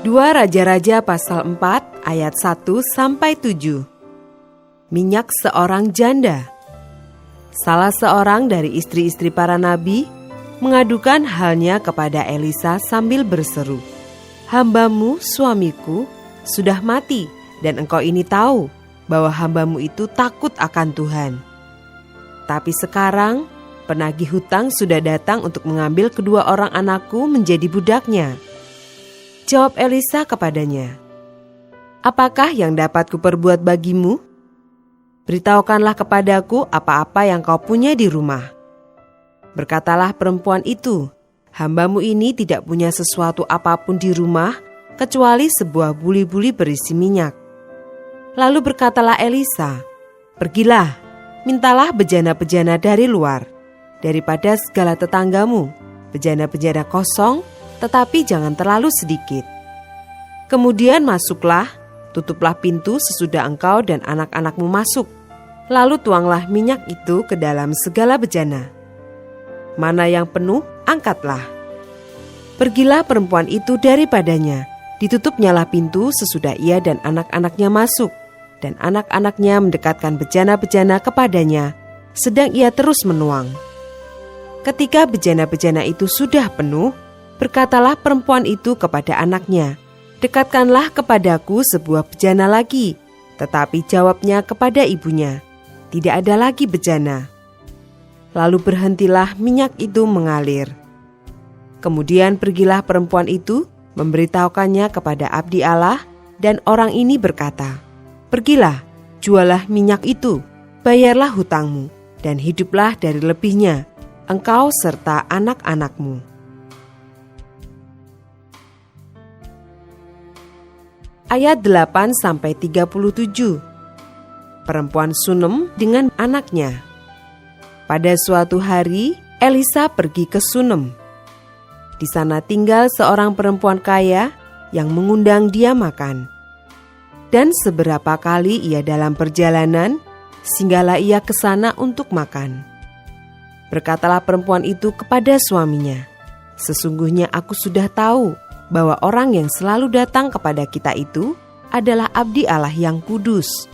2 Raja-Raja pasal 4 ayat 1-7. Minyak seorang janda. Salah seorang dari istri-istri para nabi mengadukan halnya kepada Elisa sambil berseru, "Hambamu, suamiku, sudah mati, dan engkau ini tahu bahwa hambamu itu takut akan Tuhan. Tapi sekarang penagih hutang sudah datang untuk mengambil kedua orang anakku menjadi budaknya." Jawab Elisa kepadanya, "Apakah yang dapat kuperbuat bagimu? Beritahukanlah kepadaku apa-apa yang kau punya di rumah." Berkatalah perempuan itu, "Hambamu ini tidak punya sesuatu apapun di rumah kecuali sebuah buli-buli berisi minyak." Lalu berkatalah Elisa, "Pergilah, mintalah bejana-bejana dari luar, daripada segala tetanggamu, bejana-bejana kosong, tetapi jangan terlalu sedikit. Kemudian masuklah, tutuplah pintu sesudah engkau dan anak-anakmu masuk. Lalu tuanglah minyak itu ke dalam segala bejana. Mana yang penuh, angkatlah." Pergilah perempuan itu daripadanya, ditutupnyalah pintu sesudah ia dan anak-anaknya masuk, dan anak-anaknya mendekatkan bejana-bejana kepadanya, sedang ia terus menuang. Ketika bejana-bejana itu sudah penuh, berkatalah perempuan itu kepada anaknya, "Dekatkanlah kepadaku sebuah bejana lagi." Tetapi jawabnya kepada ibunya, "Tidak ada lagi bejana." Lalu berhentilah minyak itu mengalir. Kemudian pergilah perempuan itu, memberitahukannya kepada abdi Allah, dan orang ini berkata, "Pergilah, jualah minyak itu, bayarlah hutangmu, dan hiduplah dari lebihnya, engkau serta anak-anakmu." Ayat 8-37. Perempuan Sunem dengan anaknya. Pada suatu hari, Elisa pergi ke Sunem. Di sana tinggal seorang perempuan kaya yang mengundang dia makan. Dan seberapa kali ia dalam perjalanan, singgahlah ia ke sana untuk makan. Berkatalah perempuan itu kepada suaminya, "Sesungguhnya aku sudah tahu bahwa orang yang selalu datang kepada kita itu adalah abdi Allah yang kudus.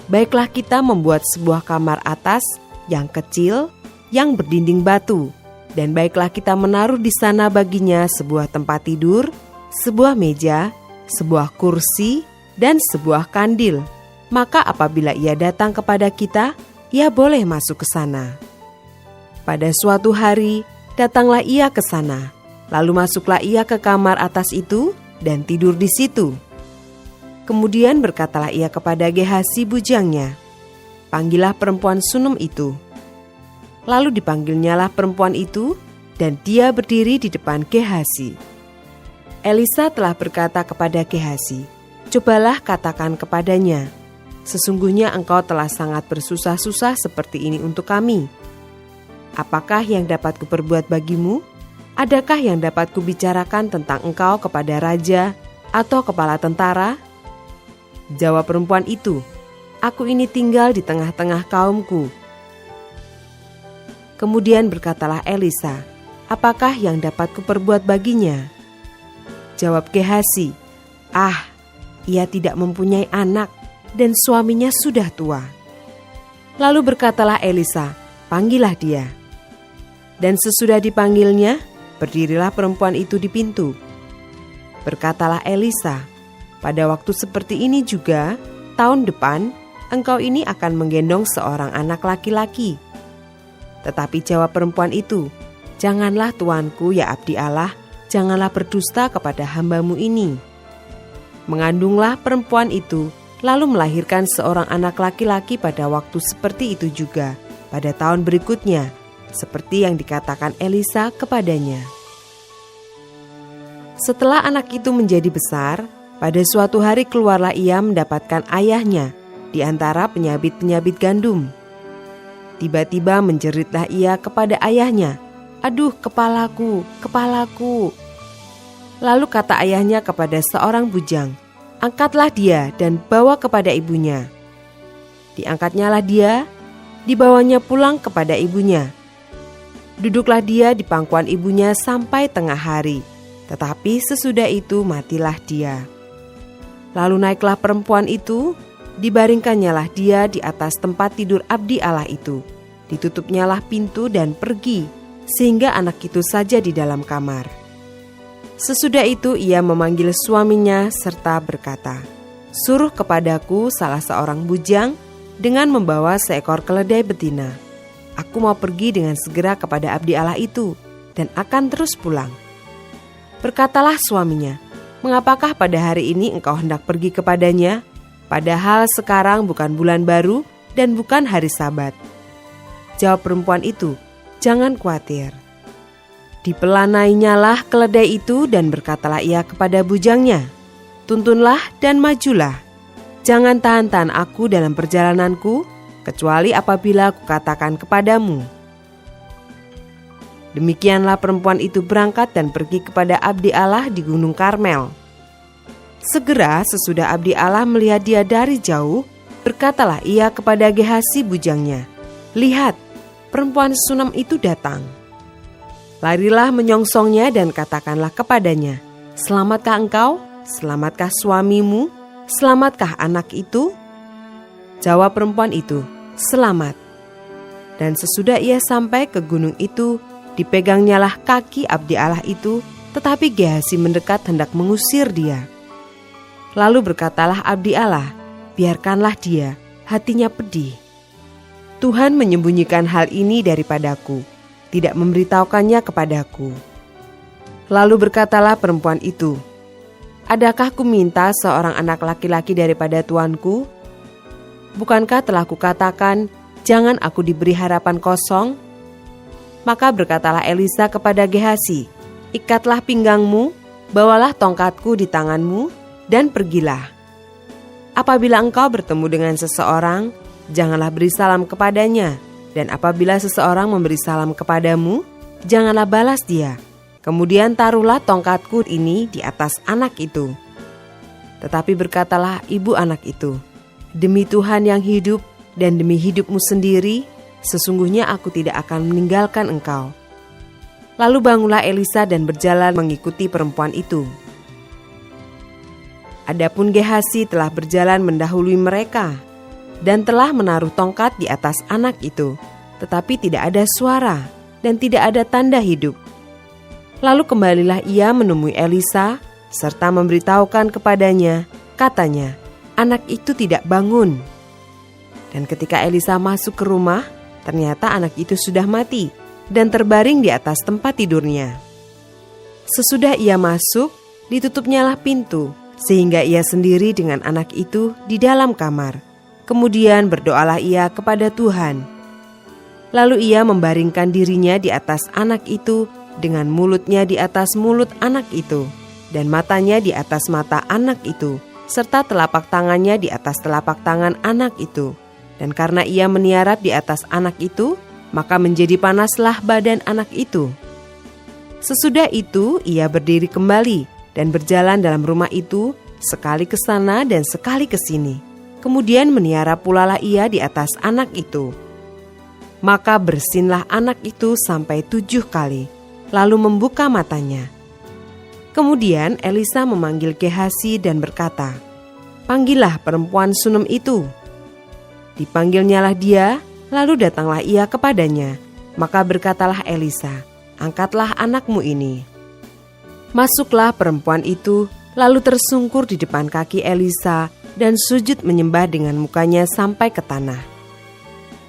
Baiklah kita membuat sebuah kamar atas yang kecil, yang berdinding batu, dan baiklah kita menaruh di sana baginya sebuah tempat tidur, sebuah meja, sebuah kursi, dan sebuah kandil. Maka apabila ia datang kepada kita, ia boleh masuk ke sana." Pada suatu hari, datanglah ia ke sana. Lalu masuklah ia ke kamar atas itu dan tidur di situ. Kemudian berkatalah ia kepada Gehasi bujangnya, "Panggillah perempuan Sunem itu." Lalu dipanggilnyalah perempuan itu, dan dia berdiri di depan Gehasi. Elisa telah berkata kepada Gehasi, "Cobalah katakan kepadanya, sesungguhnya engkau telah sangat bersusah-susah seperti ini untuk kami. Apakah yang dapat kuperbuat bagimu? Adakah yang dapat kubicarakan tentang engkau kepada raja atau kepala tentara?" Jawab perempuan itu, "Aku ini tinggal di tengah-tengah kaumku." Kemudian berkatalah Elisa, "Apakah yang dapat kuperbuat baginya?" Jawab Gehasi, ia tidak mempunyai anak dan suaminya sudah tua." Lalu berkatalah Elisa, "Panggillah dia." Dan sesudah dipanggilnya, berdirilah perempuan itu di pintu. Berkatalah Elisa, "Pada waktu seperti ini juga, tahun depan, engkau ini akan menggendong seorang anak laki-laki." Tetapi jawab perempuan itu, "Janganlah tuanku ya abdi Allah, janganlah berdusta kepada hambamu ini." Mengandunglah perempuan itu, lalu melahirkan seorang anak laki-laki pada waktu seperti itu juga, pada tahun berikutnya, seperti yang dikatakan Elisa kepadanya. Setelah anak itu menjadi besar, pada suatu hari keluarlah ia mendapatkan ayahnya di antara penyabit-penyabit gandum. Tiba-tiba menjeritlah ia kepada ayahnya, "Aduh, kepalaku, kepalaku." Lalu kata ayahnya kepada seorang bujang, "Angkatlah dia dan bawa kepada ibunya." Diangkatnyalah dia, dibawanya pulang kepada ibunya. Duduklah dia di pangkuan ibunya sampai tengah hari. Tetapi sesudah itu matilah dia. Lalu naiklah perempuan itu, dibaringkannyalah dia di atas tempat tidur abdi Allah itu. Ditutupnyalah pintu dan pergi, sehingga anak itu saja di dalam kamar. Sesudah itu ia memanggil suaminya serta berkata, "Suruh kepadaku salah seorang bujang dengan membawa seekor keledai betina. Aku mau pergi dengan segera kepada abdi Allah itu dan akan terus pulang." Berkatalah suaminya, "Mengapakah pada hari ini engkau hendak pergi kepadanya? Padahal sekarang bukan bulan baru dan bukan hari Sabat." Jawab perempuan itu, "Jangan khawatir." Dipelanainya keledai itu dan berkatalah ia kepada bujangnya, "Tuntunlah dan majulah. Jangan tahan-tahan aku dalam perjalananku, kecuali apabila kukatakan kepadamu." Demikianlah perempuan itu berangkat dan pergi kepada abdi Allah di Gunung Karmel. Segera sesudah abdi Allah melihat dia dari jauh, berkatalah ia kepada Gehasi bujangnya, "Lihat, perempuan Sunam itu datang." Larilah menyongsongnya dan katakanlah kepadanya, "Selamatkah engkau? Selamatkah suamimu? Selamatkah anak itu?" Jawab perempuan itu, "Selamat." Dan sesudah ia sampai ke gunung itu, dipegangnyalah kaki abdi Allah itu, tetapi Gehasi mendekat hendak mengusir dia. Lalu berkatalah abdi Allah, "Biarkanlah dia, hatinya pedih. Tuhan menyembunyikan hal ini daripadaku, tidak memberitahukannya kepadaku." Lalu berkatalah perempuan itu, "Adakah ku minta seorang anak laki-laki daripada tuanku? Bukankah telah kukatakan, jangan aku diberi harapan kosong?" Maka berkatalah Elisa kepada Gehasi, "Ikatlah pinggangmu, bawalah tongkatku di tanganmu, dan pergilah. Apabila engkau bertemu dengan seseorang, janganlah beri salam kepadanya, dan apabila seseorang memberi salam kepadamu, janganlah balas dia. Kemudian taruhlah tongkatku ini di atas anak itu." Tetapi berkatalah ibu anak itu, "Demi Tuhan yang hidup dan demi hidupmu sendiri, sesungguhnya aku tidak akan meninggalkan engkau." Lalu bangunlah Elisa dan berjalan mengikuti perempuan itu. Adapun Gehasi telah berjalan mendahului mereka dan telah menaruh tongkat di atas anak itu, tetapi tidak ada suara dan tidak ada tanda hidup. Lalu kembalilah ia menemui Elisa serta memberitahukan kepadanya, katanya, "Anak itu tidak bangun." Dan ketika Elisa masuk ke rumah, ternyata anak itu sudah mati dan terbaring di atas tempat tidurnya. Sesudah ia masuk, ditutupnyalah pintu, sehingga ia sendiri dengan anak itu di dalam kamar. Kemudian berdoalah ia kepada Tuhan. Lalu ia membaringkan dirinya di atas anak itu, dengan mulutnya di atas mulut anak itu, dan matanya di atas mata anak itu, serta telapak tangannya di atas telapak tangan anak itu. Dan karena ia meniarap di atas anak itu, maka menjadi panaslah badan anak itu. Sesudah itu ia berdiri kembali dan berjalan dalam rumah itu, sekali ke sana dan sekali ke sini. Kemudian meniarap pulalah ia di atas anak itu. Maka bersinlah anak itu sampai 7 kali, lalu membuka matanya. Kemudian Elisa memanggil Gehasi dan berkata, "Panggillah perempuan Sunem itu." Dipanggilnyalah dia, lalu datanglah ia kepadanya. Maka berkatalah Elisa, "Angkatlah anakmu ini." Masuklah perempuan itu, lalu tersungkur di depan kaki Elisa dan sujud menyembah dengan mukanya sampai ke tanah.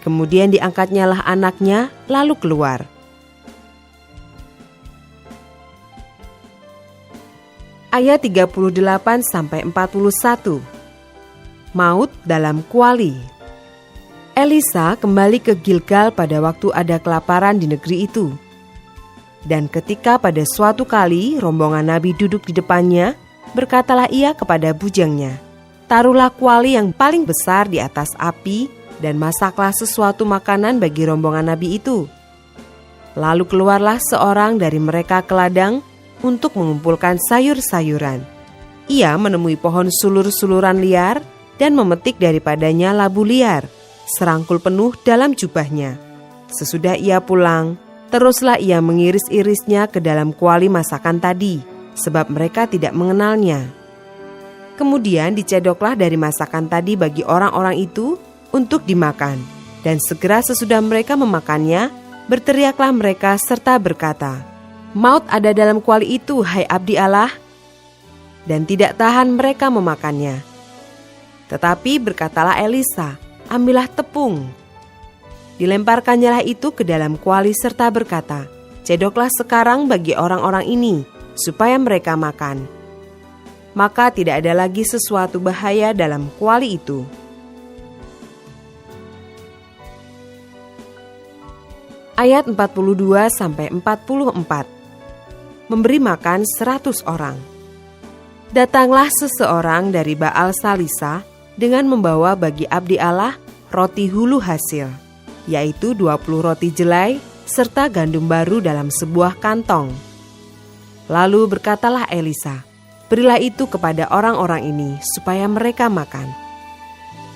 Kemudian diangkatnyalah anaknya, lalu keluar. Ayat 38-41. Maut dalam kuali. Elisa kembali ke Gilgal pada waktu ada kelaparan di negeri itu. Dan ketika pada suatu kali rombongan nabi duduk di depannya, berkatalah ia kepada bujangnya, "Taruhlah kuali yang paling besar di atas api dan masaklah sesuatu makanan bagi rombongan nabi itu." Lalu keluarlah seorang dari mereka ke ladang untuk mengumpulkan sayur-sayuran. Ia menemui pohon sulur-suluran liar dan memetik daripadanya labu liar, serangkul penuh dalam jubahnya. Sesudah ia pulang, teruslah ia mengiris-irisnya ke dalam kuali masakan tadi, sebab mereka tidak mengenalnya. Kemudian dicedoklah dari masakan tadi bagi orang-orang itu untuk dimakan, dan segera sesudah mereka memakannya, berteriaklah mereka serta berkata, "Maut ada dalam kuali itu, hai abdi Allah!" Dan tidak tahan mereka memakannya. Tetapi berkatalah Elisa, "Ambillah tepung." Dilemparkannyalah itu ke dalam kuali serta berkata, "Cedoklah sekarang bagi orang-orang ini, supaya mereka makan." Maka tidak ada lagi sesuatu bahaya dalam kuali itu. Ayat 42-44. Memberi makan 100 orang. Datanglah seseorang dari Baal Salisa dengan membawa bagi abdi Allah roti hulu hasil, yaitu 20 roti jelai serta gandum baru dalam sebuah kantong. Lalu berkatalah Elisa, "Berilah itu kepada orang-orang ini supaya mereka makan."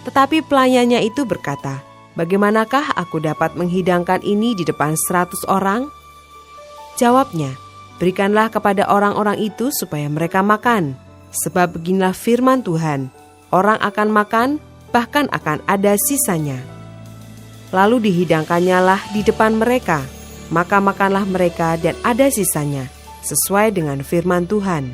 Tetapi pelayannya itu berkata, "Bagaimanakah aku dapat menghidangkan ini di depan 100 orang?" Jawabnya, "Berikanlah kepada orang-orang itu supaya mereka makan. Sebab beginilah firman Tuhan, orang akan makan, bahkan akan ada sisanya." Lalu dihidangkannyalah di depan mereka, maka makanlah mereka dan ada sisanya, sesuai dengan firman Tuhan.